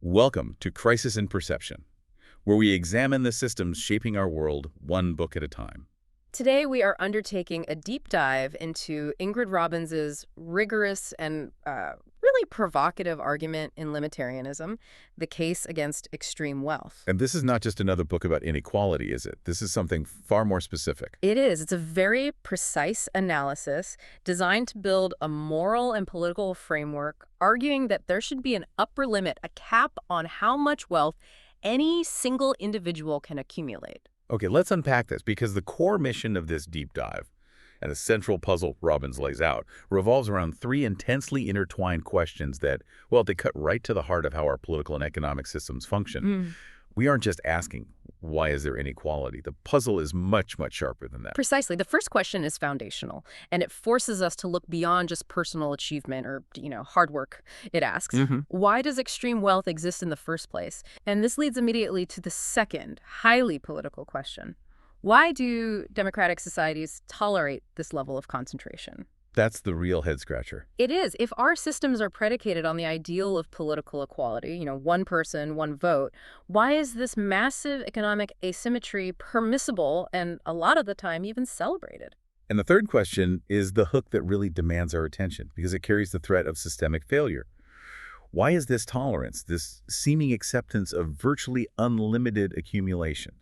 Welcome to Crisis in Perception, where we examine the systems shaping our world one book at a time. Today, we are undertaking a deep dive into Ingrid Robeyns' rigorous and really provocative argument in Limitarianism, the case against extreme wealth. And this is not just another book about inequality, is it? This is something far more specific. It is. It's a very precise analysis designed to build a moral and political framework, arguing that there should be an upper limit, a cap on how much wealth any single individual can accumulate. Okay, let's unpack this, because the core mission of this deep dive, and the central puzzle Robeyns lays out, revolves around three intensely intertwined questions that, well, they cut right to the heart of how our political and economic systems function. We aren't just asking, why is there inequality? The puzzle is much, much sharper than that. Precisely. The first question is foundational, and it forces us to look beyond just personal achievement or, hard work. It asks, why does extreme wealth exist in the first place? And this leads immediately to the second, highly political question. Why do democratic societies tolerate this level of concentration? That's the real head-scratcher. It is. If our systems are predicated on the ideal of political equality, one person, one vote, why is this massive economic asymmetry permissible and a lot of the time even celebrated? And the third question is the hook that really demands our attention, because it carries the threat of systemic failure. Why is this tolerance, this seeming acceptance of virtually unlimited accumulation,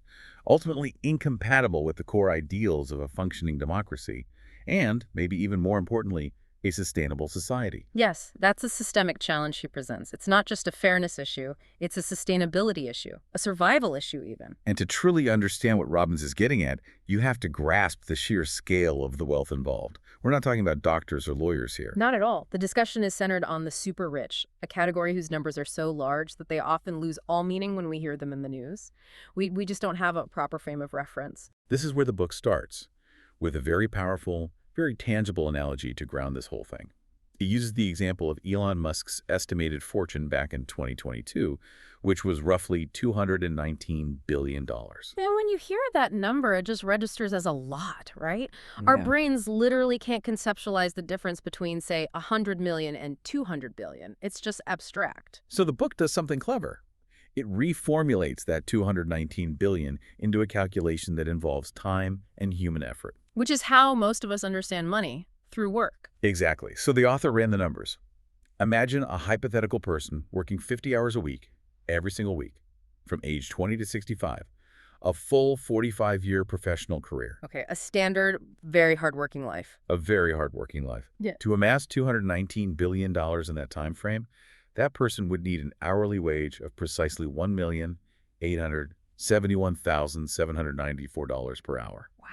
ultimately incompatible with the core ideals of a functioning democracy, and, maybe even more importantly, a sustainable society? Yes, that's a systemic challenge she presents. It's not just a fairness issue, it's a sustainability issue, a survival issue even. And to truly understand what Robeyns is getting at, you have to grasp the sheer scale of the wealth involved. We're not talking about doctors or lawyers here. Not at all. The discussion is centered on the super rich, a category whose numbers are so large that they often lose all meaning when we hear them in the news. We just don't have a proper frame of reference. This is where the book starts, with a very powerful, very tangible analogy to ground this whole thing. It uses the example of Elon Musk's estimated fortune back in 2022, which was roughly $219 billion. And when you hear that number, it just registers as a lot, right? Our brains literally can't conceptualize the difference between, say, 100 million and 200 billion. It's just abstract. So the book does something clever. It reformulates that $219 billion into a calculation that involves time and human effort. Which is how most of us understand money, through work. Exactly. So the author ran the numbers. Imagine a hypothetical person working 50 hours a week, every single week, from age 20 to 65, a full 45-year professional career. Okay, a standard, very hardworking life. A very hardworking life. Yeah. To amass $219 billion in that time frame, that person would need an hourly wage of precisely $1,871,794 per hour. Wow.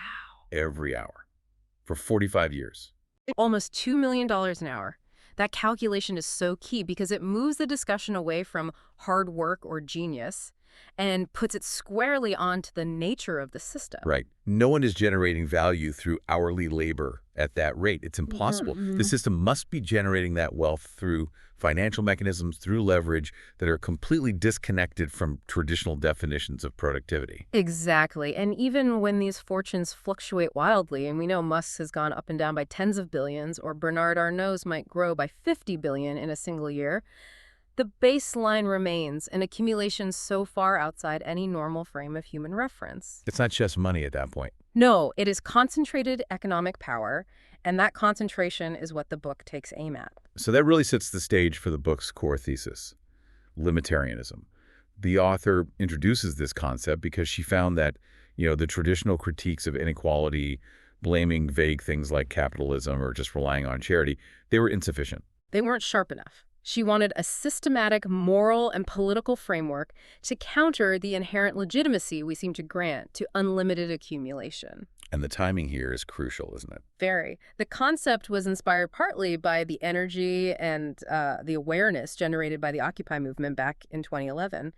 Every hour. For 45 years. Almost $2 million an hour. That calculation is so key because it moves the discussion away from hard work or genius and puts it squarely onto the nature of the system. Right. No one is generating value through hourly labor at that rate. It's impossible. The system must be generating that wealth through financial mechanisms, through leverage that are completely disconnected from traditional definitions of productivity. Exactly. And even when these fortunes fluctuate wildly, and we know Musk has gone up and down by tens of billions, or Bernard Arnault's might grow by 50 billion in a single year, the baseline remains an accumulation so far outside any normal frame of human reference. It's not just money at that point. No, it is concentrated economic power, and that concentration is what the book takes aim at. So that really sets the stage for the book's core thesis, limitarianism. The author introduces this concept because she found that, the traditional critiques of inequality, blaming vague things like capitalism or just relying on charity, they were insufficient. They weren't sharp enough. She wanted a systematic moral and political framework to counter the inherent legitimacy we seem to grant to unlimited accumulation. And the timing here is crucial, isn't it? Very. The concept was inspired partly by the energy and the awareness generated by the Occupy movement back in 2011.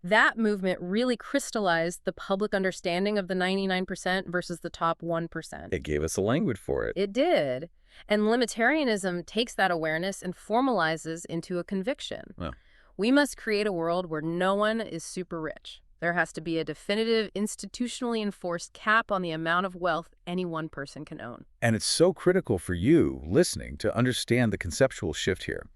That movement really crystallized the public understanding of the 99% versus the top 1%. It gave us a language for it. It did. And limitarianism takes that awareness and formalizes into a conviction. Well, we must create a world where no one is super rich. There has to be a definitive, institutionally enforced cap on the amount of wealth any one person can own. and it's so critical for you, listening, to understand the conceptual shift here.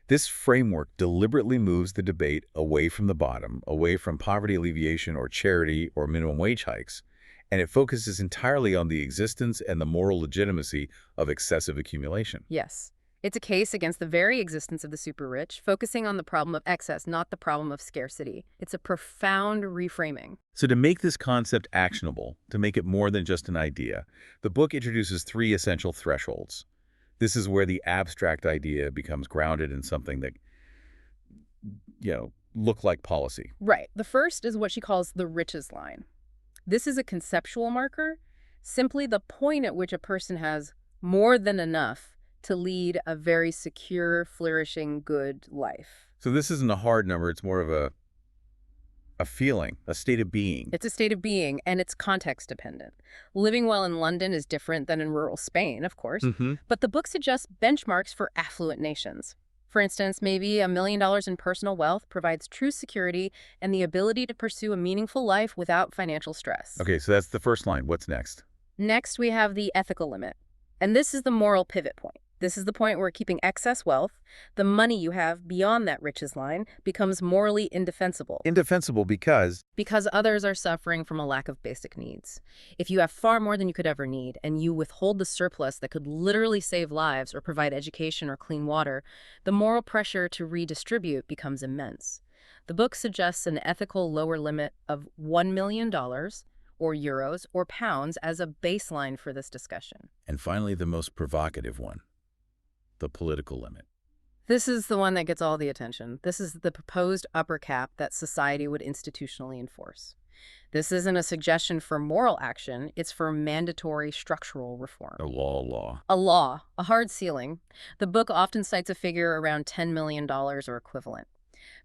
This framework deliberately moves the debate away from the bottom, away from poverty alleviation or charity or minimum wage hikes, and it focuses entirely on the existence and the moral legitimacy of excessive accumulation. Yes. It's a case against the very existence of the super-rich, focusing on the problem of excess, not the problem of scarcity. It's a profound reframing. So to make this concept actionable, to make it more than just an idea, the book introduces three essential thresholds. This is where the abstract idea becomes grounded in something that, look like policy. Right. The first is what she calls the riches line. This is a conceptual marker, simply the point at which a person has more than enough to lead a very secure, flourishing, good life. So this isn't a hard number, it's more of a feeling, a state of being. It's a state of being, and it's context dependent. Living well in London is different than in rural Spain, of course, but the book suggests benchmarks for affluent nations. For instance, maybe $1 million in personal wealth provides true security and the ability to pursue a meaningful life without financial stress. Okay, so that's the first line. What's next? Next, we have the ethical limit. And this is the moral pivot point. This is the point where keeping excess wealth, the money you have beyond that riches line, becomes morally indefensible. Indefensible because? Because others are suffering from a lack of basic needs. If you have far more than you could ever need, and you withhold the surplus that could literally save lives or provide education or clean water, the moral pressure to redistribute becomes immense. The book suggests an ethical lower limit of $1 million, or euros, or pounds as a baseline for this discussion. And finally, the most provocative one. The political limit. This is the one that gets all the attention. This is the proposed upper cap that society would institutionally enforce. This isn't a suggestion for moral action, it's for mandatory structural reform. A law. A law, a hard ceiling. The book often cites a figure around $10 million or equivalent.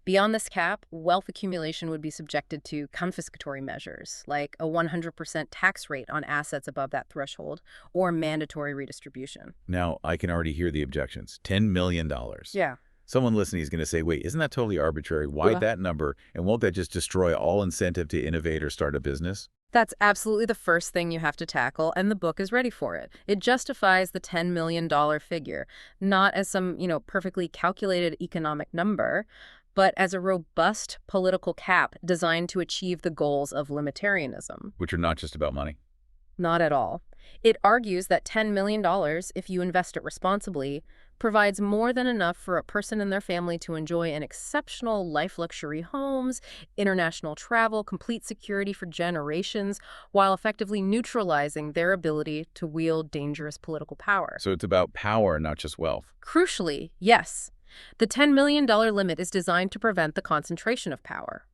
Beyond this cap, wealth accumulation would be subjected to confiscatory measures, like a 100% tax rate on assets above that threshold, or mandatory redistribution. Now, I can already hear the objections. $10 million. Yeah. Someone listening is going to say, wait, isn't that totally arbitrary? Why that number? And won't that just destroy all incentive to innovate or start a business? That's absolutely the first thing you have to tackle, and the book is ready for it. It justifies the $10 million figure, not as some, perfectly calculated economic number, but as a robust political cap designed to achieve the goals of limitarianism. Which are not just about money. Not at all. It argues that $10 million, if you invest it responsibly, provides more than enough for a person and their family to enjoy an exceptional life luxury homes, international travel, complete security for generations, while effectively neutralizing their ability to wield dangerous political power. So it's about power, not just wealth. Crucially, yes. The $10 million limit is designed to prevent the concentration of power.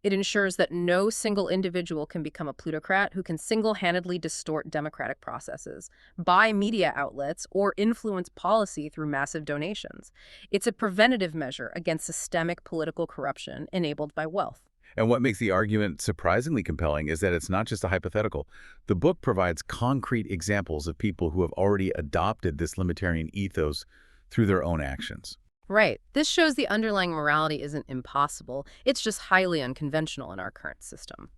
It ensures that no single individual can become a plutocrat who can single-handedly distort democratic processes, buy media outlets, or influence policy through massive donations. It's a preventative measure against systemic political corruption enabled by wealth. And what makes the argument surprisingly compelling is that it's not just a hypothetical. The book provides concrete examples of people who have already adopted this limitarian ethos through their own actions. Right. This shows the underlying morality isn't impossible. It's just highly unconventional in our current system.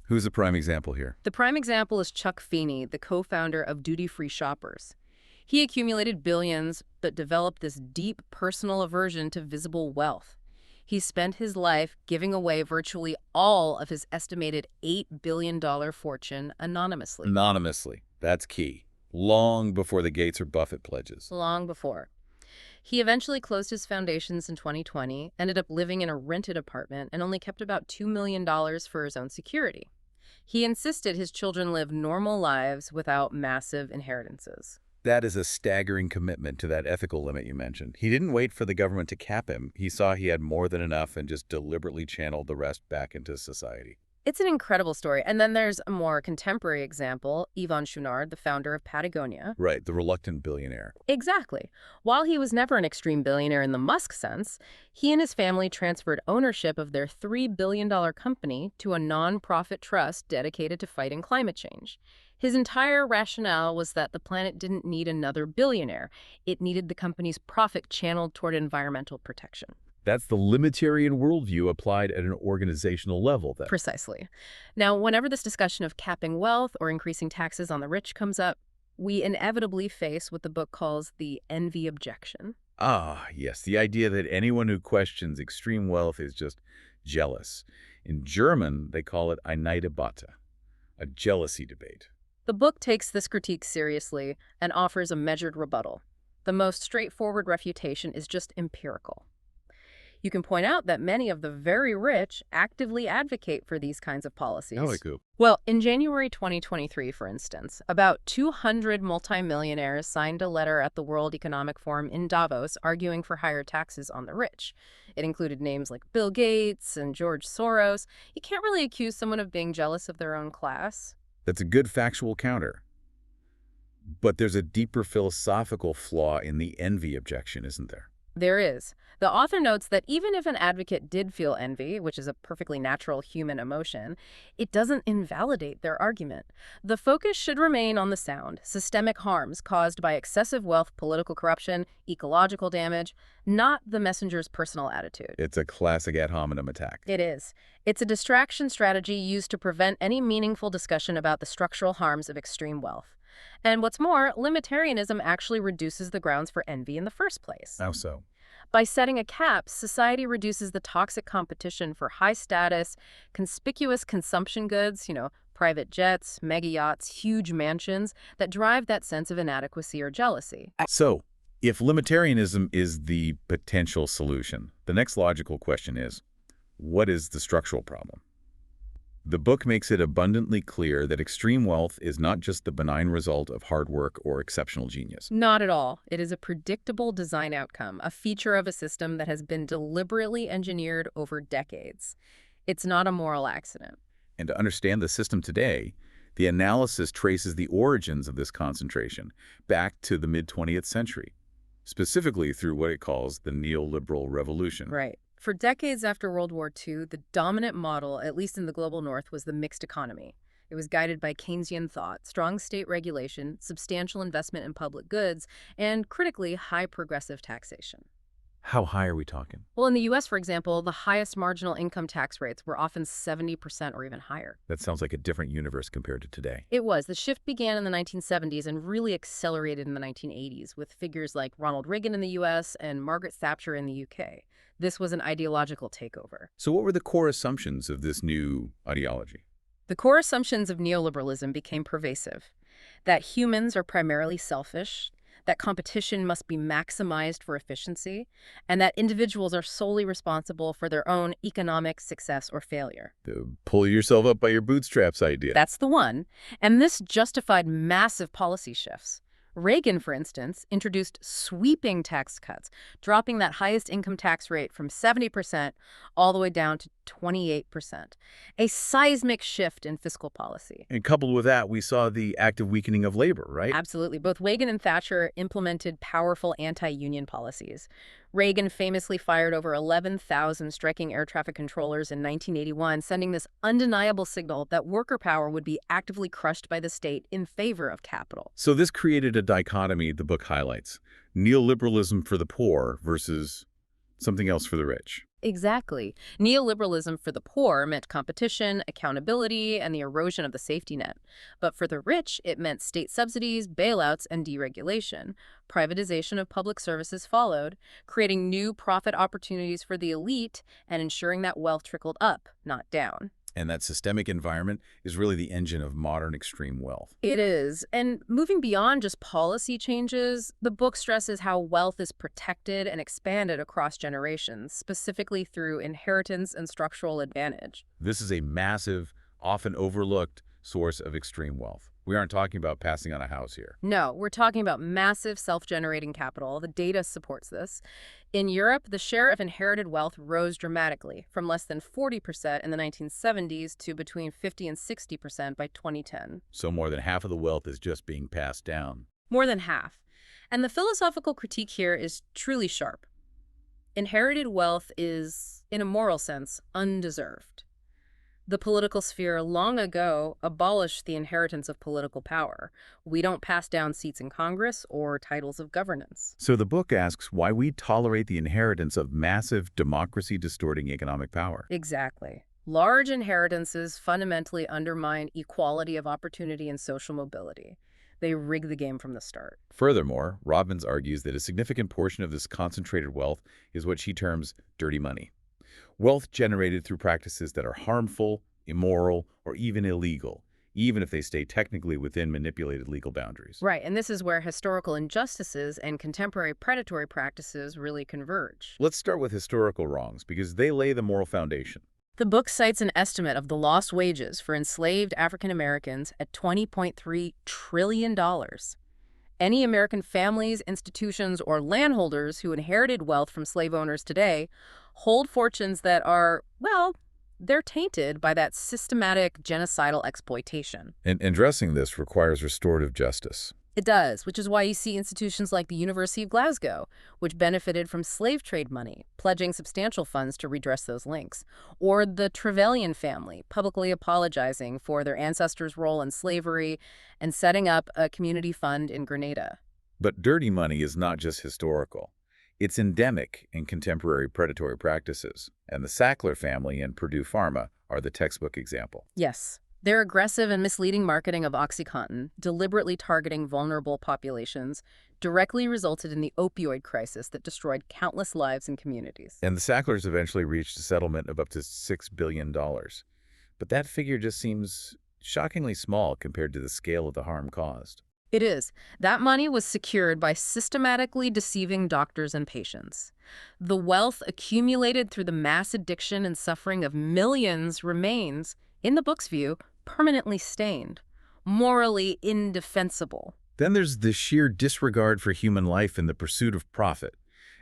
Who's the prime example here? The prime example is Chuck Feeney, the co-founder of Duty-Free Shoppers. He accumulated billions, but developed this deep personal aversion to visible wealth. He spent his life giving away virtually all of his estimated $8 billion fortune anonymously. Anonymously. That's key. Long before the Gates or Buffett pledges. Long before. He eventually closed his foundations in 2020, ended up living in a rented apartment, and only kept about $2 million for his own security. He insisted his children live normal lives without massive inheritances. That is a staggering commitment to that ethical limit you mentioned. He didn't wait for the government to cap him. He saw he had more than enough and just deliberately channeled the rest back into society. It's an incredible story. And then there's a more contemporary example, Yvon Chouinard, the founder of Patagonia. Right, the reluctant billionaire. Exactly. While he was never an extreme billionaire in the Musk sense, he and his family transferred ownership of their $3 billion company to a nonprofit trust dedicated to fighting climate change. His entire rationale was that the planet didn't need another billionaire. It needed the company's profit channeled toward environmental protection. That's the limitarian worldview applied at an organizational level, then. Precisely. Now, whenever this discussion of capping wealth or increasing taxes on the rich comes up, we inevitably face what the book calls the envy objection. Ah, yes, the idea that anyone who questions extreme wealth is just jealous. In German, they call it eine Debatte, a jealousy debate. The book takes this critique seriously and offers a measured rebuttal. The most straightforward refutation is just empirical. You can point out that many of the very rich actively advocate for these kinds of policies. Well, in January 2023, for instance, about 200 multimillionaires signed a letter at the World Economic Forum in Davos arguing for higher taxes on the rich. It included names like Bill Gates and George Soros. You can't really accuse someone of being jealous of their own class. That's a good factual counter. But there's a deeper philosophical flaw in the envy objection, isn't there? There is. The author notes that even if an advocate did feel envy, which is a perfectly natural human emotion, it doesn't invalidate their argument. The focus should remain on the sound, systemic harms caused by excessive wealth, political corruption, ecological damage, not the messenger's personal attitude. It's a classic ad hominem attack. It is. It's a distraction strategy used to prevent any meaningful discussion about the structural harms of extreme wealth. And what's more, limitarianism actually reduces the grounds for envy in the first place. How so? By setting a cap, society reduces the toxic competition for high-status, conspicuous consumption goods, private jets, mega yachts, huge mansions, that drive that sense of inadequacy or jealousy. So, if limitarianism is the potential solution, the next logical question is, what is the structural problem? The book makes it abundantly clear that extreme wealth is not just the benign result of hard work or exceptional genius. Not at all. It is a predictable design outcome, a feature of a system that has been deliberately engineered over decades. It's not a moral accident. And to understand the system today, the analysis traces the origins of this concentration back to the mid-20th century, specifically through what it calls the neoliberal revolution. Right. For decades after World War II, the dominant model, at least in the global north, was the mixed economy. It was guided by Keynesian thought, strong state regulation, substantial investment in public goods, and, critically, high progressive taxation. How high are we talking? Well, in the U.S., for example, the highest marginal income tax rates were often 70% or even higher. That sounds like a different universe compared to today. It was. The shift began in the 1970s and really accelerated in the 1980s, with figures like Ronald Reagan in the U.S. and Margaret Thatcher in the U.K. This was an ideological takeover. So what were the core assumptions of this new ideology? The core assumptions of neoliberalism became pervasive. That humans are primarily selfish, that competition must be maximized for efficiency, and that individuals are solely responsible for their own economic success or failure. The pull yourself up by your bootstraps idea. That's the one. And this justified massive policy shifts. Reagan, for instance, introduced sweeping tax cuts, dropping that highest income tax rate from 70% all the way down to 28%. A seismic shift in fiscal policy. And coupled with that, we saw the active weakening of labor, right? Absolutely. Both Reagan and Thatcher implemented powerful anti-union policies. Reagan famously fired over 11,000 striking air traffic controllers in 1981, sending this undeniable signal that worker power would be actively crushed by the state in favor of capital. So this created a dichotomy the book highlights. Neoliberalism for the poor versus something else for the rich. Exactly. Neoliberalism for the poor meant competition, accountability, and the erosion of the safety net. But for the rich, it meant state subsidies, bailouts, and deregulation. Privatization of public services followed, creating new profit opportunities for the elite and ensuring that wealth trickled up, not down. And that systemic environment is really the engine of modern extreme wealth. It is. And moving beyond just policy changes, the book stresses how wealth is protected and expanded across generations, specifically through inheritance and structural advantage. This is a massive, often overlooked source of extreme wealth. We aren't talking about passing on a house here. No, we're talking about massive self-generating capital. The data supports this. In Europe, the share of inherited wealth rose dramatically, from less than 40% in the 1970s to between 50 and 60% by 2010. So more than half of the wealth is just being passed down. More than half. And the philosophical critique here is truly sharp. Inherited wealth is, in a moral sense, undeserved. The political sphere long ago abolished the inheritance of political power. We don't pass down seats in Congress or titles of governance. So the book asks why we tolerate the inheritance of massive democracy-distorting economic power. Exactly. Large inheritances fundamentally undermine equality of opportunity and social mobility. They rig the game from the start. Furthermore, Robeyns argues that a significant portion of this concentrated wealth is what she terms dirty money. Wealth generated through practices that are harmful, immoral, or even illegal, even if they stay technically within manipulated legal boundaries. Right, and this is where historical injustices and contemporary predatory practices really converge. Let's start with historical wrongs, because they lay the moral foundation. The book cites an estimate of the lost wages for enslaved African Americans at $20.3 trillion. Any American families, institutions, or landholders who inherited wealth from slave owners today hold fortunes that are, well, they're tainted by that systematic genocidal exploitation. And addressing this requires restorative justice. It does, which is why you see institutions like the University of Glasgow, which benefited from slave trade money, pledging substantial funds to redress those links, or the Trevelyan family publicly apologizing for their ancestors' role in slavery and setting up a community fund in Grenada. But dirty money is not just historical. It's endemic in contemporary predatory practices, and the Sackler family and Purdue Pharma are the textbook example. Yes. Their aggressive and misleading marketing of OxyContin, deliberately targeting vulnerable populations, directly resulted in the opioid crisis that destroyed countless lives and communities. And the Sacklers eventually reached a settlement of up to $6 billion. But that figure just seems shockingly small compared to the scale of the harm caused. It is. That money was secured by systematically deceiving doctors and patients. The wealth accumulated through the mass addiction and suffering of millions remains, in the book's view, permanently stained, morally indefensible. Then there's the sheer disregard for human life in the pursuit of profit,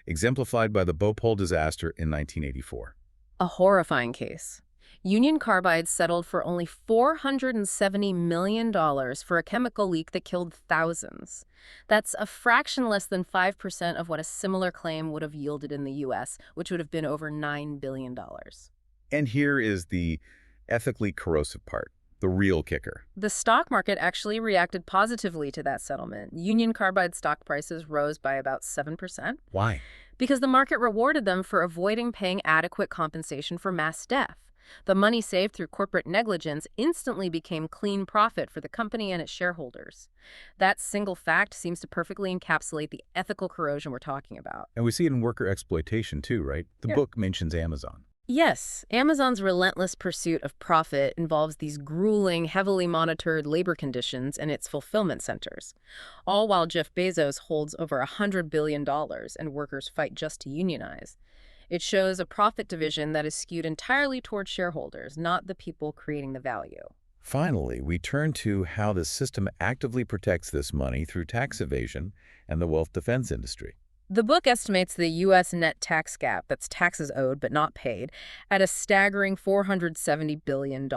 exemplified by the Bhopal disaster in 1984. A horrifying case. Union Carbide settled for only $470 million for a chemical leak that killed thousands. That's a fraction less than 5% of what a similar claim would have yielded in the U.S., which would have been over $9 billion. And here is the ethically corrosive part, the real kicker. The stock market actually reacted positively to that settlement. Union Carbide stock prices rose by about 7%. Why? Because the market rewarded them for avoiding paying adequate compensation for mass death. The money saved through corporate negligence instantly became clean profit for the company and its shareholders. That single fact seems to perfectly encapsulate the ethical corrosion we're talking about. And we see it in worker exploitation too, right? The book mentions Amazon. Yes, Amazon's relentless pursuit of profit involves these grueling, heavily monitored labor conditions in its fulfillment centers, all while Jeff Bezos holds over $100 billion and workers fight just to unionize. It shows a profit division that is skewed entirely toward shareholders, not the people creating the value. Finally, we turn to how the system actively protects this money through tax evasion and the wealth defense industry. The book estimates the U.S. net tax gap, that's taxes owed but not paid, at a staggering $470 billion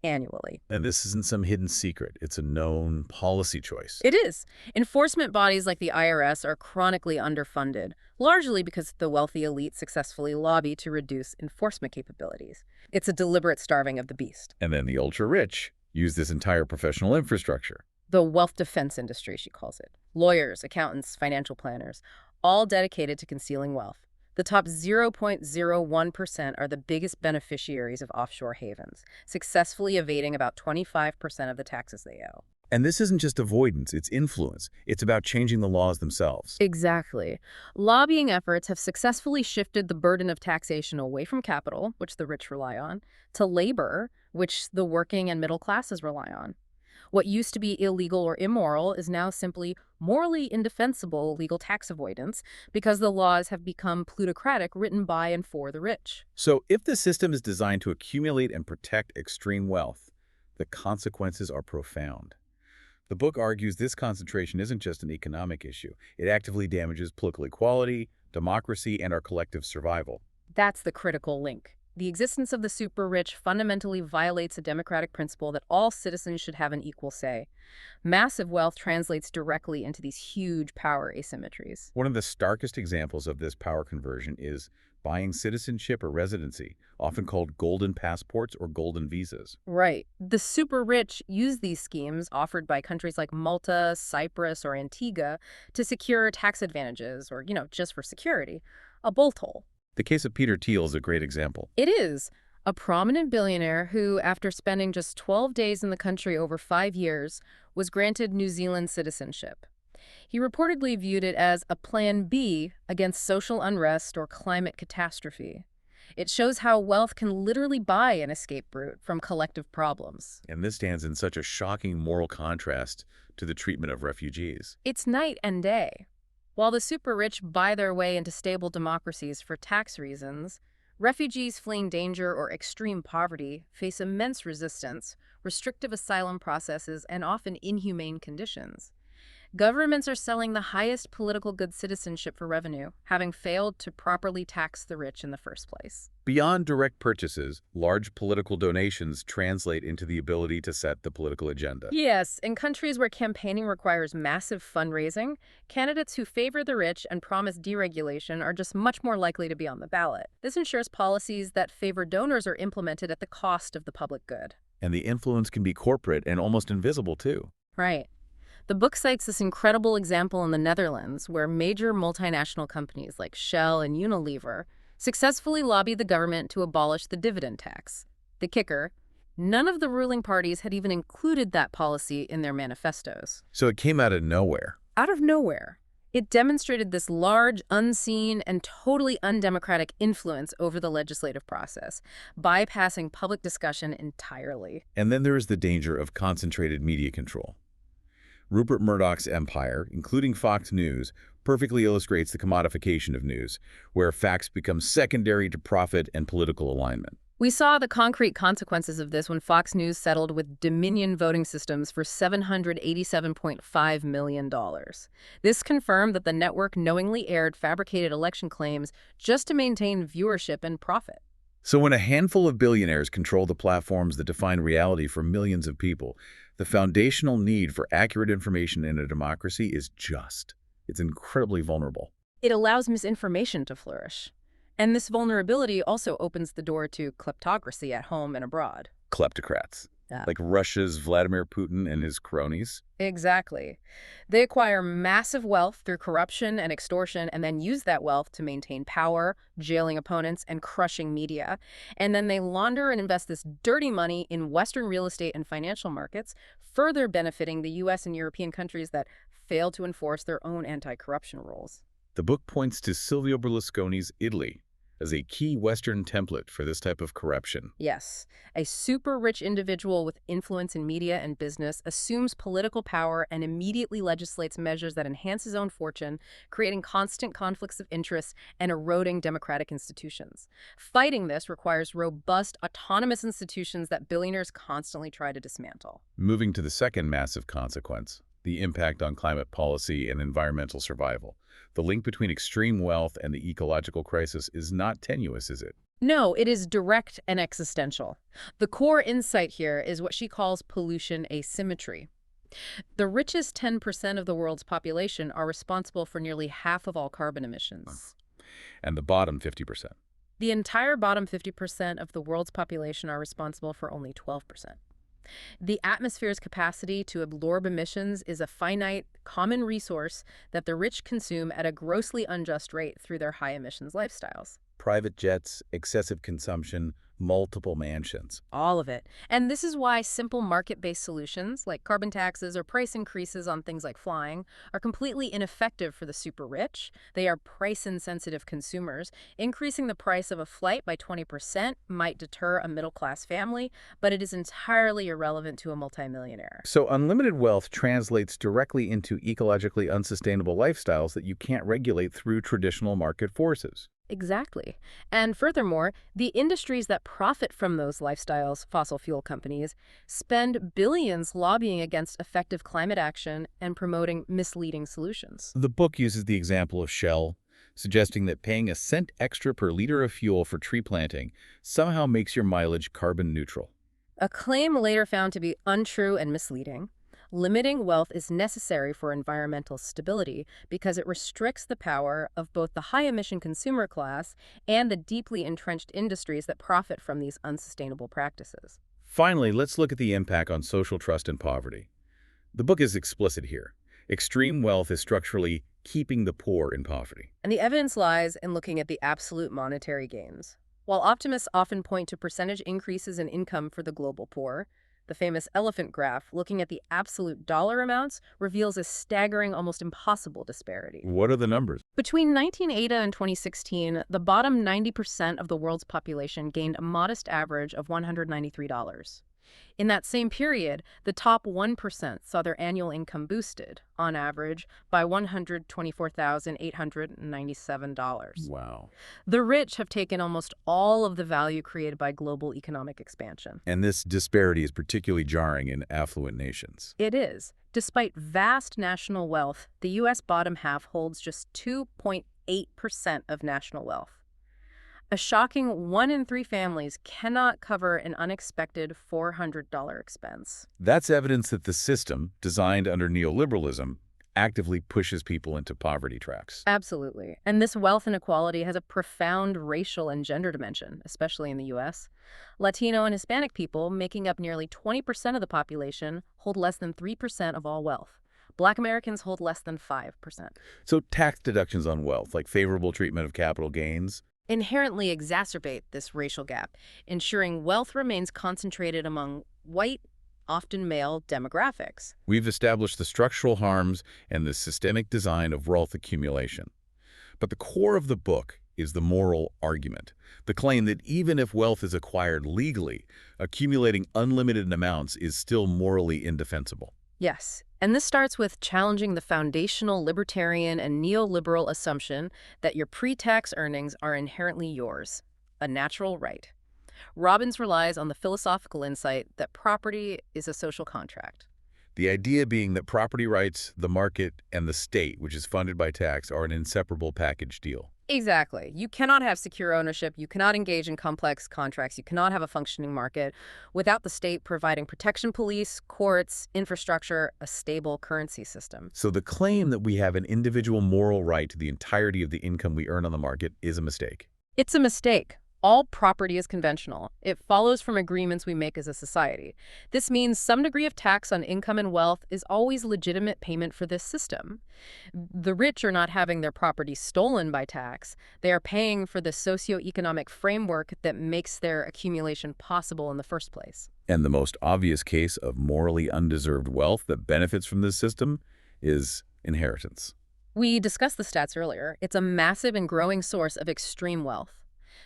annually. And this isn't some hidden secret. It's a known policy choice. It is. Enforcement bodies like the IRS are chronically underfunded, largely because the wealthy elite successfully lobby to reduce enforcement capabilities. It's a deliberate starving of the beast. And then the ultra-rich use this entire professional infrastructure. The wealth defense industry, she calls it. Lawyers, accountants, financial planners, all dedicated to concealing wealth. The top 0.01% are the biggest beneficiaries of offshore havens, successfully evading about 25% of the taxes they owe. And this isn't just avoidance, it's influence. It's about changing the laws themselves. Exactly. Lobbying efforts have successfully shifted the burden of taxation away from capital, which the rich rely on, to labor, which the working and middle classes rely on. What used to be illegal or immoral is now simply morally indefensible legal tax avoidance because the laws have become plutocratic, written by and for the rich. So if the system is designed to accumulate and protect extreme wealth, the consequences are profound. The book argues this concentration isn't just an economic issue. It actively damages political equality, democracy, and our collective survival. That's the critical link. The existence of the super-rich fundamentally violates a democratic principle that all citizens should have an equal say. Massive wealth translates directly into these huge power asymmetries. One of the starkest examples of this power conversion is buying citizenship or residency, often called golden passports or golden visas. Right. The super-rich use these schemes offered by countries like Malta, Cyprus, or Antigua to secure tax advantages or, just for security. A bolt hole. The case of Peter Thiel is a great example. It is. A prominent billionaire who, after spending just 12 days in the country over 5 years, was granted New Zealand citizenship. He reportedly viewed it as a plan B against social unrest or climate catastrophe. It shows how wealth can literally buy an escape route from collective problems. And this stands in such a shocking moral contrast to the treatment of refugees. It's night and day. While the super-rich buy their way into stable democracies for tax reasons, refugees fleeing danger or extreme poverty face immense resistance, restrictive asylum processes, and often inhumane conditions. Governments are selling the highest political good citizenship for revenue, having failed to properly tax the rich in the first place. Beyond direct purchases, large political donations translate into the ability to set the political agenda. Yes, in countries where campaigning requires massive fundraising, candidates who favor the rich and promise deregulation are just much more likely to be on the ballot. This ensures policies that favor donors are implemented at the cost of the public good. And the influence can be corporate and almost invisible, too. Right. The book cites this incredible example in the Netherlands, where major multinational companies like Shell and Unilever successfully lobbied the government to abolish the dividend tax. The kicker: none of the ruling parties had even included that policy in their manifestos. So it came out of nowhere. Out of nowhere. It demonstrated this large, unseen, and totally undemocratic influence over the legislative process, bypassing public discussion entirely. And then there is the danger of concentrated media control. Rupert Murdoch's empire, including Fox News, perfectly illustrates the commodification of news, where facts become secondary to profit and political alignment. We saw the concrete consequences of this when Fox News settled with Dominion Voting Systems for $787.5 million. This confirmed that the network knowingly aired fabricated election claims just to maintain viewership and profit. So when a handful of billionaires control the platforms that define reality for millions of people, the foundational need for accurate information in a democracy is just. It's incredibly vulnerable. It allows misinformation to flourish. And this vulnerability also opens the door to kleptocracy at home and abroad. Kleptocrats. Yeah. Like Russia's Vladimir Putin and his cronies. Exactly. They acquire massive wealth through corruption and extortion and then use that wealth to maintain power, jailing opponents, and crushing media. And then they launder and invest this dirty money in Western real estate and financial markets, further benefiting the U.S. and European countries that fail to enforce their own anti-corruption rules. The book points to Silvio Berlusconi's Italy as a key Western template for this type of corruption. Yes, a super-rich individual with influence in media and business assumes political power and immediately legislates measures that enhance his own fortune, creating constant conflicts of interest and eroding democratic institutions. Fighting this requires robust, autonomous institutions that billionaires constantly try to dismantle. Moving to the second massive consequence, the impact on climate policy and environmental survival. The link between extreme wealth and the ecological crisis is not tenuous, is it? No, it is direct and existential. The core insight here is what she calls pollution asymmetry. The richest 10% of the world's population are responsible for nearly half of all carbon emissions. And the bottom 50%. The entire bottom 50% of the world's population are responsible for only 12%. The atmosphere's capacity to absorb emissions is a finite, common resource that the rich consume at a grossly unjust rate through their high emissions lifestyles. Private jets, excessive consumption, multiple mansions. All of it. And this is why simple market-based solutions like carbon taxes or price increases on things like flying are completely ineffective for the super rich. They are price-insensitive consumers. Increasing the price of a flight by 20% might deter a middle-class family, but it is entirely irrelevant to a multimillionaire. So unlimited wealth translates directly into ecologically unsustainable lifestyles that you can't regulate through traditional market forces. Exactly. And furthermore, the industries that profit from those lifestyles, fossil fuel companies, spend billions lobbying against effective climate action and promoting misleading solutions. The book uses the example of Shell, suggesting that paying a cent extra per liter of fuel for tree planting somehow makes your mileage carbon neutral. A claim later found to be untrue and misleading. Limiting wealth is necessary for environmental stability because it restricts the power of both the high-emission consumer class and the deeply entrenched industries that profit from these unsustainable practices. Finally, let's look at the impact on social trust and poverty. The book is explicit here. Extreme wealth is structurally keeping the poor in poverty. And the evidence lies in looking at the absolute monetary gains. While optimists often point to percentage increases in income for the global poor, the famous elephant graph, looking at the absolute dollar amounts, reveals a staggering, almost impossible disparity. What are the numbers? Between 1980 and 2016, the bottom 90% of the world's population gained a modest average of $193. In that same period, the top 1% saw their annual income boosted, on average, by $124,897. Wow. The rich have taken almost all of the value created by global economic expansion. And this disparity is particularly jarring in affluent nations. It is. Despite vast national wealth, the U.S. bottom half holds just 2.8% of national wealth. A shocking 1 in 3 families cannot cover an unexpected $400 expense. That's evidence that the system, designed under neoliberalism, actively pushes people into poverty traps. Absolutely. And this wealth inequality has a profound racial and gender dimension, especially in the U.S. Latino and Hispanic people, making up nearly 20% of the population, hold less than 3% of all wealth. Black Americans hold less than 5%. So tax deductions on wealth, like favorable treatment of capital gains, inherently exacerbate this racial gap, ensuring wealth remains concentrated among white, often male demographics. We've established the structural harms and the systemic design of wealth accumulation. But the core of the book is the moral argument, the claim that even if wealth is acquired legally, accumulating unlimited amounts is still morally indefensible. Yes, and this starts with challenging the foundational libertarian and neoliberal assumption that your pre-tax earnings are inherently yours, a natural right. Robeyns relies on the philosophical insight that property is a social contract. The idea being that property rights, the market, and the state, which is funded by tax, are an inseparable package deal. Exactly. You cannot have secure ownership, you cannot engage in complex contracts, you cannot have a functioning market without the state providing protection police, courts, infrastructure, a stable currency system. So the claim that we have an individual moral right to the entirety of the income we earn on the market is a mistake. It's a mistake. All property is conventional. It follows from agreements we make as a society. This means some degree of tax on income and wealth is always legitimate payment for this system. The rich are not having their property stolen by tax. They are paying for the socioeconomic framework that makes their accumulation possible in the first place. And the most obvious case of morally undeserved wealth that benefits from this system is inheritance. We discussed the stats earlier. It's a massive and growing source of extreme wealth.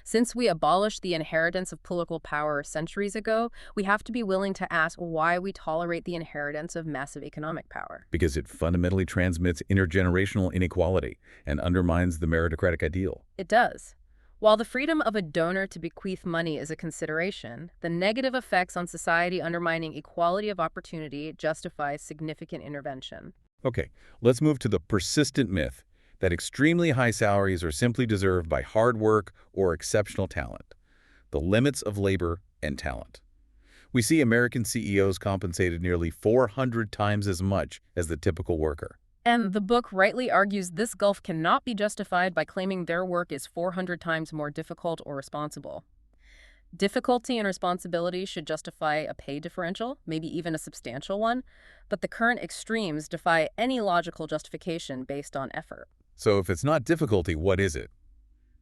Since we abolished the inheritance of political power centuries ago, we have to be willing to ask why we tolerate the inheritance of massive economic power. Because it fundamentally transmits intergenerational inequality and undermines the meritocratic ideal. It does. While the freedom of a donor to bequeath money is a consideration, the negative effects on society undermining equality of opportunity justify significant intervention. Okay, let's move to the persistent myth that extremely high salaries are simply deserved by hard work or exceptional talent, the limits of labor and talent. We see American CEOs compensated nearly 400 times as much as the typical worker. And the book rightly argues this gulf cannot be justified by claiming their work is 400 times more difficult or responsible. Difficulty and responsibility should justify a pay differential, maybe even a substantial one, but the current extremes defy any logical justification based on effort. So if it's not difficulty, what is it?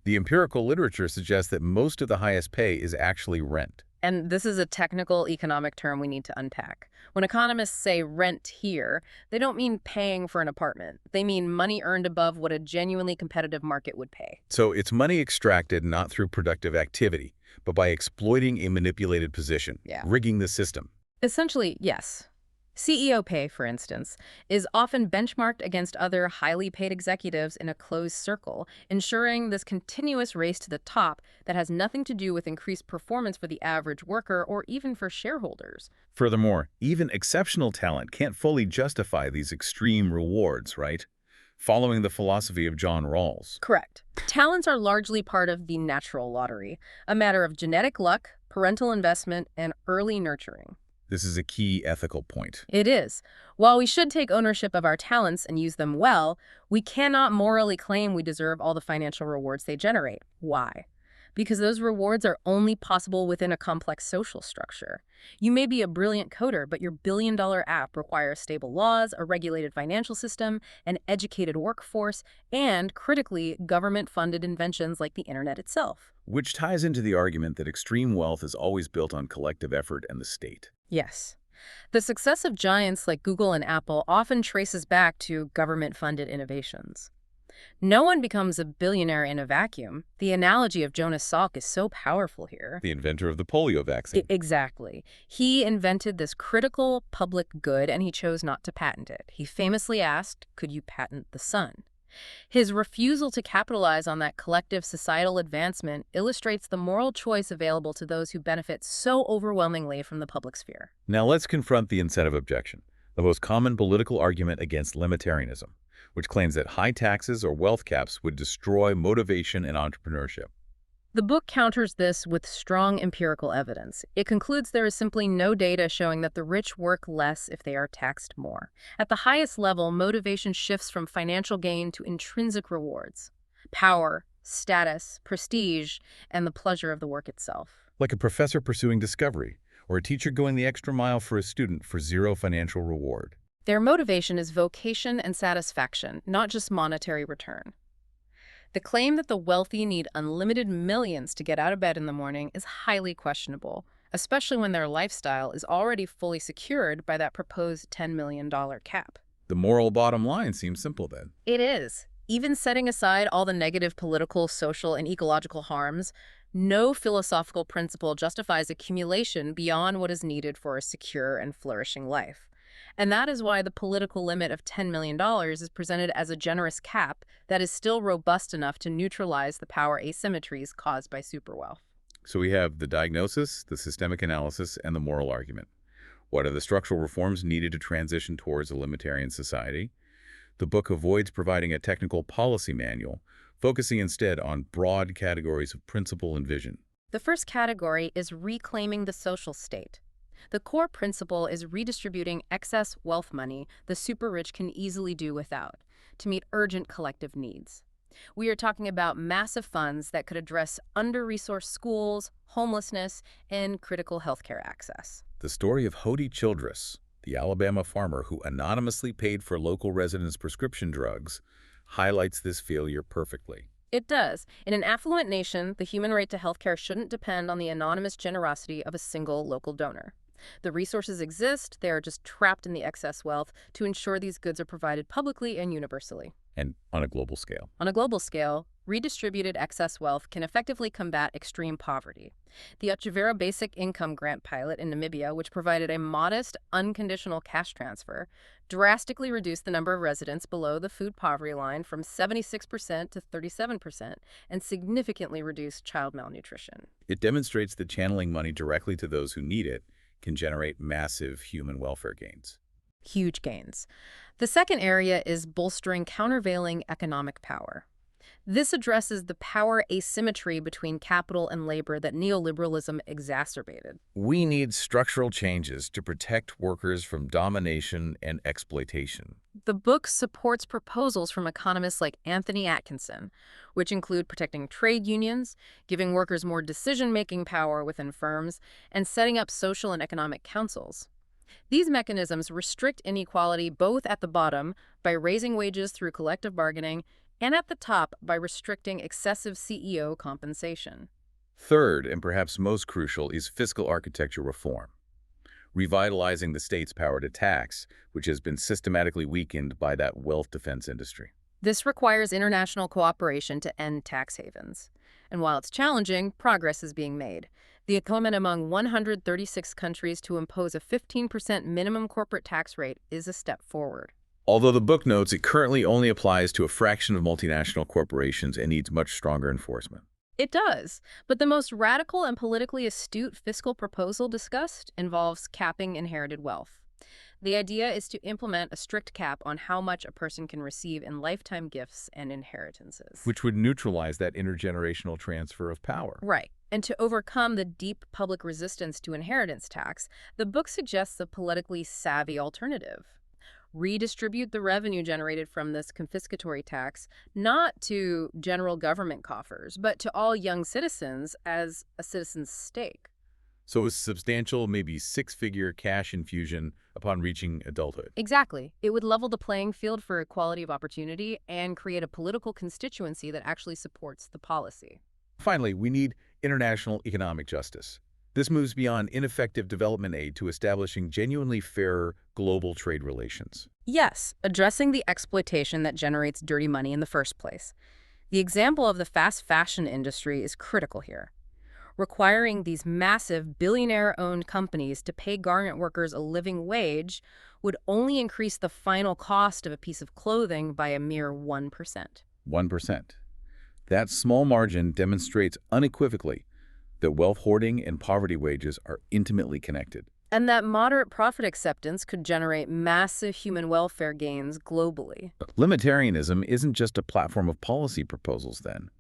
The empirical literature suggests that most of the highest pay is actually rent. And this is a technical economic term we need to unpack. When economists say rent here, they don't mean paying for an apartment. They mean money earned above what a genuinely competitive market would pay. So it's money extracted not through productive activity, but by exploiting a manipulated position, rigging the system. Essentially, yes. CEO pay, for instance, is often benchmarked against other highly paid executives in a closed circle, ensuring this continuous race to the top that has nothing to do with increased performance for the average worker or even for shareholders. Furthermore, even exceptional talent can't fully justify these extreme rewards, right? Following the philosophy of John Rawls. Correct. Talents are largely part of the natural lottery, a matter of genetic luck, parental investment, and early nurturing. This is a key ethical point. It is. While we should take ownership of our talents and use them well, we cannot morally claim we deserve all the financial rewards they generate. Why? because those rewards are only possible within a complex social structure. You may be a brilliant coder, but your billion-dollar app requires stable laws, a regulated financial system, an educated workforce, and, critically, government-funded inventions like the internet itself. Which ties into the argument that extreme wealth is always built on collective effort and the state. Yes. The success of giants like Google and Apple often traces back to government-funded innovations. No one becomes a billionaire in a vacuum. The analogy of Jonas Salk is so powerful here. The inventor of the polio vaccine. Exactly. He invented this critical public good, and he chose not to patent it. He famously asked, "Could you patent the sun?" His refusal to capitalize on that collective societal advancement illustrates the moral choice available to those who benefit so overwhelmingly from the public sphere. Now let's confront the incentive objection, the most common political argument against limitarianism, which claims that high taxes or wealth caps would destroy motivation and entrepreneurship. The book counters this with strong empirical evidence. It concludes there is simply no data showing that the rich work less if they are taxed more. At the highest level, motivation shifts from financial gain to intrinsic rewards: power, status, prestige, and the pleasure of the work itself. Like a professor pursuing discovery, or a teacher going the extra mile for a student for zero financial reward. Their motivation is vocation and satisfaction, not just monetary return. The claim that the wealthy need unlimited millions to get out of bed in the morning is highly questionable, especially when their lifestyle is already fully secured by that proposed $10 million cap. The moral bottom line seems simple then. It is. Even setting aside all the negative political, social, and ecological harms, no philosophical principle justifies accumulation beyond what is needed for a secure and flourishing life. And that is why the political limit of $10 million is presented as a generous cap that is still robust enough to neutralize the power asymmetries caused by superwealth. So we have the diagnosis, the systemic analysis, and the moral argument. What are the structural reforms needed to transition towards a limitarian society? The book avoids providing a technical policy manual, focusing instead on broad categories of principle and vision. The first category is reclaiming the social state. The core principle is redistributing excess wealth money the super-rich can easily do without to meet urgent collective needs. We are talking about massive funds that could address under-resourced schools, homelessness, and critical healthcare access. The story of Hody Childress, the Alabama farmer who anonymously paid for local residents' prescription drugs, highlights this failure perfectly. It does. In an affluent nation, the human right to healthcare shouldn't depend on the anonymous generosity of a single local donor. The resources exist, they are just trapped in the excess wealth to ensure these goods are provided publicly and universally. And on a global scale. On a global scale, redistributed excess wealth can effectively combat extreme poverty. The Achevera Basic Income Grant pilot in Namibia, which provided a modest, unconditional cash transfer, drastically reduced the number of residents below the food poverty line from 76% to 37% and significantly reduced child malnutrition. It demonstrates that channeling money directly to those who need it can generate massive human welfare gains. Huge gains. The second area is bolstering countervailing economic power. This addresses the power asymmetry between capital and labor that neoliberalism exacerbated. We need structural changes to protect workers from domination and exploitation. The book supports proposals from economists like Anthony Atkinson, which include protecting trade unions, giving workers more decision-making power within firms, and setting up social and economic councils. These mechanisms restrict inequality both at the bottom by raising wages through collective bargaining and at the top by restricting excessive CEO compensation. Third, and perhaps most crucial, is fiscal architecture reform, revitalizing the state's power to tax, which has been systematically weakened by that wealth defense industry. This requires international cooperation to end tax havens. And while it's challenging, progress is being made. The agreement among 136 countries to impose a 15% minimum corporate tax rate is a step forward. Although the book notes it currently only applies to a fraction of multinational corporations and needs much stronger enforcement. It does, but the most radical and politically astute fiscal proposal discussed involves capping inherited wealth. The idea is to implement a strict cap on how much a person can receive in lifetime gifts and inheritances. Which would neutralize that intergenerational transfer of power. Right. And to overcome the deep public resistance to inheritance tax, the book suggests a politically savvy alternative. redistribute the revenue generated from this confiscatory tax, not to general government coffers, but to all young citizens as a citizen's stake. So a substantial, maybe six-figure cash infusion upon reaching adulthood. Exactly. It would level the playing field for equality of opportunity and create a political constituency that actually supports the policy. Finally, we need international economic justice. This moves beyond ineffective development aid to establishing genuinely fairer global trade relations. Yes, addressing the exploitation that generates dirty money in the first place. The example of the fast fashion industry is critical here. Requiring these massive billionaire-owned companies to pay garment workers a living wage would only increase the final cost of a piece of clothing by a mere 1%. 1%. That small margin demonstrates unequivocally that wealth hoarding and poverty wages are intimately connected. And that moderate profit acceptance could generate massive human welfare gains globally. Limitarianism isn't just a platform of policy proposals, then.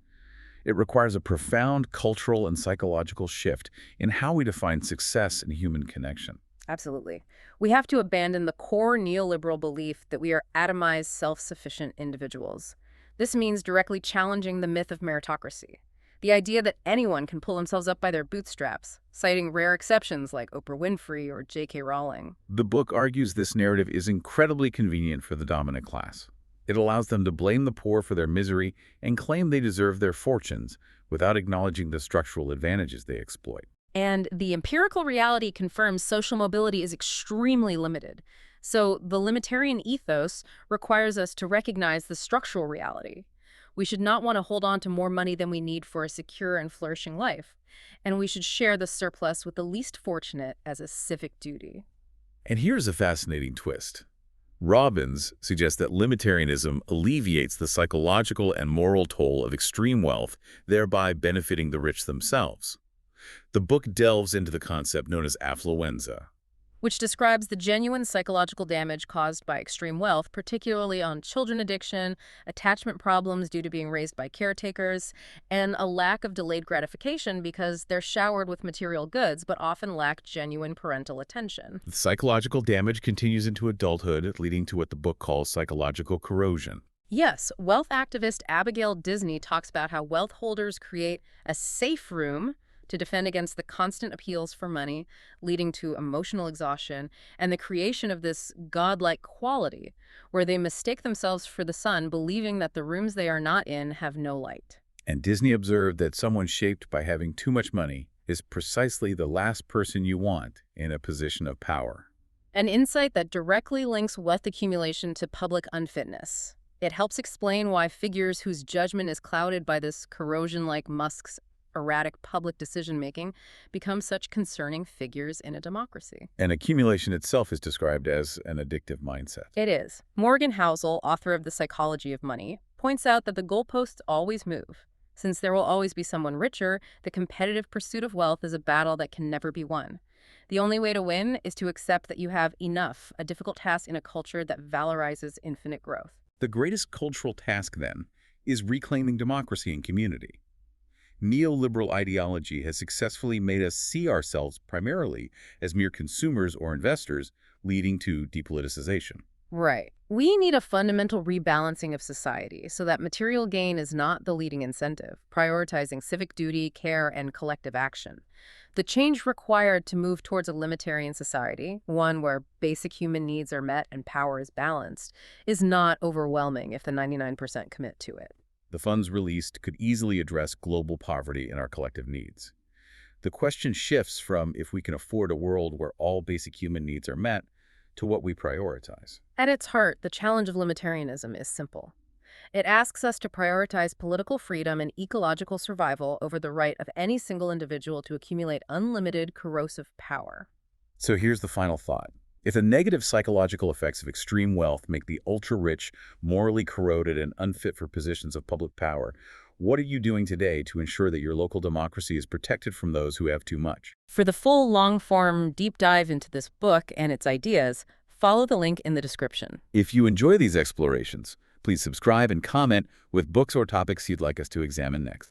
It requires a profound cultural and psychological shift in how we define success and human connection. Absolutely. We have to abandon the core neoliberal belief that we are atomized, self-sufficient individuals. This means directly challenging the myth of meritocracy, the idea that anyone can pull themselves up by their bootstraps, citing rare exceptions like Oprah Winfrey or J.K. Rowling. The book argues this narrative is incredibly convenient for the dominant class. It allows them to blame the poor for their misery and claim they deserve their fortunes without acknowledging the structural advantages they exploit. And the empirical reality confirms social mobility is extremely limited. So the limitarian ethos requires us to recognize the structural reality. We should not want to hold on to more money than we need for a secure and flourishing life. And we should share the surplus with the least fortunate as a civic duty. And here's a fascinating twist. Robeyns suggests that limitarianism alleviates the psychological and moral toll of extreme wealth, thereby benefiting the rich themselves. The book delves into the concept known as affluenza, which describes the genuine psychological damage caused by extreme wealth, particularly on children addiction, attachment problems due to being raised by caretakers, and a lack of delayed gratification because they're showered with material goods but often lack genuine parental attention. The psychological damage continues into adulthood, leading to what the book calls psychological corrosion. Yes, wealth activist Abigail Disney talks about how wealth holders create a safe room to defend against the constant appeals for money, leading to emotional exhaustion, and the creation of this godlike quality, where they mistake themselves for the sun, believing that the rooms they are not in have no light. And Disney observed that someone shaped by having too much money is precisely the last person you want in a position of power. An insight that directly links wealth accumulation to public unfitness. It helps explain why figures whose judgment is clouded by this corrosion, like Musk's erratic public decision-making, become such concerning figures in a democracy. And accumulation itself is described as an addictive mindset. It is. Morgan Housel, author of The Psychology of Money, points out that the goalposts always move. Since there will always be someone richer, the competitive pursuit of wealth is a battle that can never be won. The only way to win is to accept that you have enough, a difficult task in a culture that valorizes infinite growth. The greatest cultural task, then, is reclaiming democracy and community. Neoliberal ideology has successfully made us see ourselves primarily as mere consumers or investors, leading to depoliticization. Right. We need a fundamental rebalancing of society so that material gain is not the leading incentive, prioritizing civic duty, care, and collective action. The change required to move towards a limitarian society, one where basic human needs are met and power is balanced, is not overwhelming if the 99% commit to it. The funds released could easily address global poverty and our collective needs. The question shifts from if we can afford a world where all basic human needs are met to what we prioritize. At its heart, the challenge of limitarianism is simple. It asks us to prioritize political freedom and ecological survival over the right of any single individual to accumulate unlimited corrosive power. So here's the final thought. If the negative psychological effects of extreme wealth make the ultra-rich morally corroded and unfit for positions of public power, what are you doing today to ensure that your local democracy is protected from those who have too much? For the full, long-form deep dive into this book and its ideas, follow the link in the description. If you enjoy these explorations, please subscribe and comment with books or topics you'd like us to examine next.